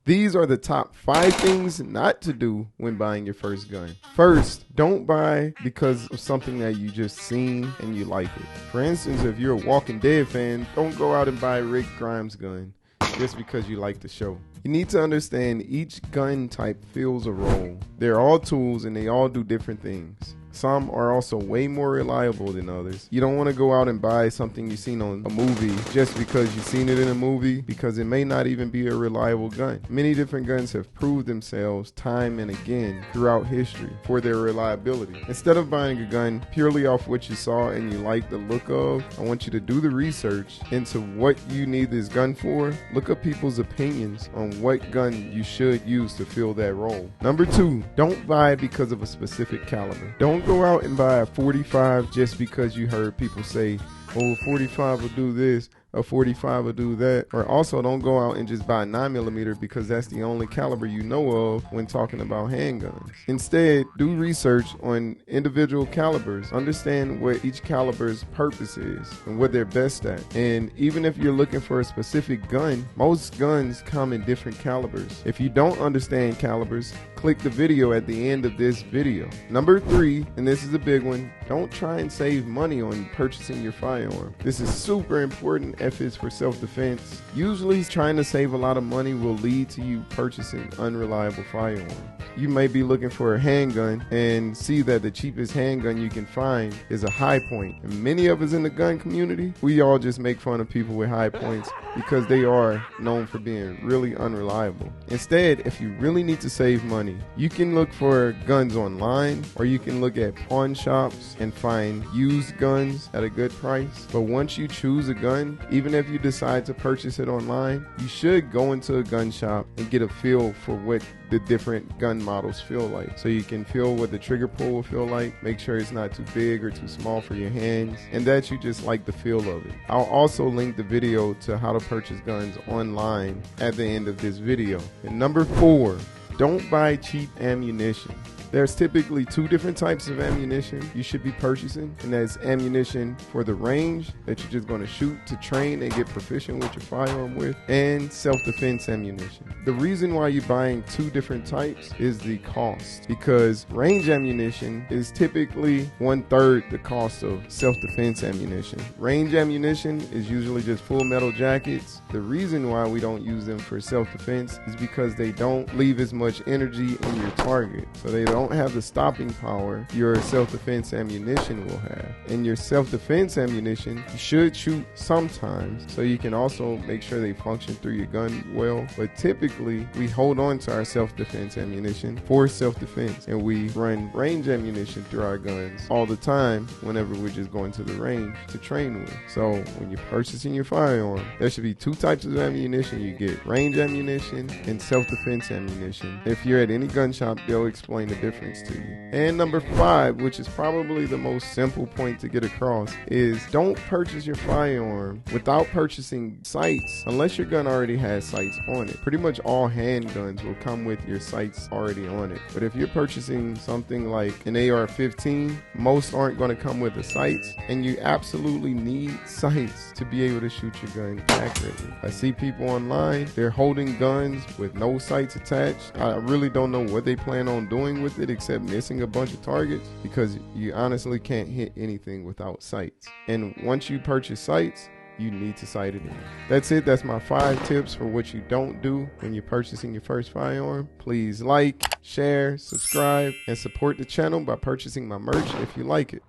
These are the top 5 things not to do when buying your first gun. First, don't buy because of something that you just seen and you like it. For instance, if you're a Walking Dead fan, don't go out and buy Rick Grimes' gun just because you like the show. You need to understand each gun type fills a role. They're all tools and they all do different things. Some are also way more reliable than others. You don't want to go out and buy something you've seen on a movie just because you've seen it in a movie, because it may not even be a reliable gun. Many different guns have proved themselves time and again throughout history for their reliability. Instead of buying a gun purely off what you saw and you like the look of, I want you to do the research into what you need this gun for. Look up people's opinions on what gun you should use to fill that role. Number 2, don't buy because of a specific caliber. Don't go out and buy a 45 just because you heard people say, oh, 45 will do this, a 45 will do that. Or also, don't go out and just buy a 9mm because that's the only caliber you know of when talking about handguns. Instead, do research on individual calibers. Understand what each caliber's purpose is and what they're best at. And even if you're looking for a specific gun, most guns come in different calibers. If you don't understand calibers, click the video at the end of this video. Number 3, and this is a big one, don't try and save money on purchasing your firearm. This is super important if it's for self-defense. Usually trying to save a lot of money will lead to you purchasing unreliable firearms. You may be looking for a handgun and see that the cheapest handgun you can find is a High Point. And many of us in the gun community, we all just make fun of people with High Points because they are known for being really unreliable. Instead, if you really need to save money, you can look for guns online, or you can look at pawn shops and find used guns at a good price. But once you choose a gun, even if you decide to purchase it online, you should go into a gun shop and get a feel for what the different gun models feel like. So you can feel what the trigger pull will feel like, make sure it's not too big or too small for your hands, and that you just like the feel of it. I'll also link the video to how to purchase guns online at the end of this video. And number 4, don't buy cheap ammunition. There's typically 2 different types of ammunition you should be purchasing, and that's ammunition for the range that you're just going to shoot to train and get proficient with your firearm with, and self-defense ammunition. The reason why you're buying 2 different types is the cost, because range ammunition is typically 1/3 the cost of self-defense ammunition. Range ammunition is usually just full metal jackets. The reason why we don't use them for self-defense is because they don't leave as much energy in your target, so they don't have the stopping power your self-defense ammunition will have. And your self-defense ammunition, you should shoot sometimes, so you can also make sure they function through your gun well. But typically, we hold on to our self-defense ammunition for self-defense, and we run range ammunition through our guns all the time whenever we're just going to the range to train with. So when you're purchasing your firearm, there should be 2 types of ammunition. You get range ammunition and self-defense ammunition. If you're at any gun shop, they'll explain the difference to you. And number 5, which is probably the most simple point to get across, is don't purchase your firearm without purchasing sights unless your gun already has sights on it. Pretty much all handguns will come with your sights already on it. But if you're purchasing something like an AR-15, most aren't going to come with the sights, and you absolutely need sights to be able to shoot your gun accurately. I see people online, they're holding guns with no sights attached. I really don't know what they plan on doing with it except missing a bunch of targets, because you honestly can't hit anything without sights. And once you purchase sights, you need to sight it in. That's it. That's my 5 tips for what you don't do when you're purchasing your first firearm. Please like, share, subscribe, and support the channel by purchasing my merch if you like it.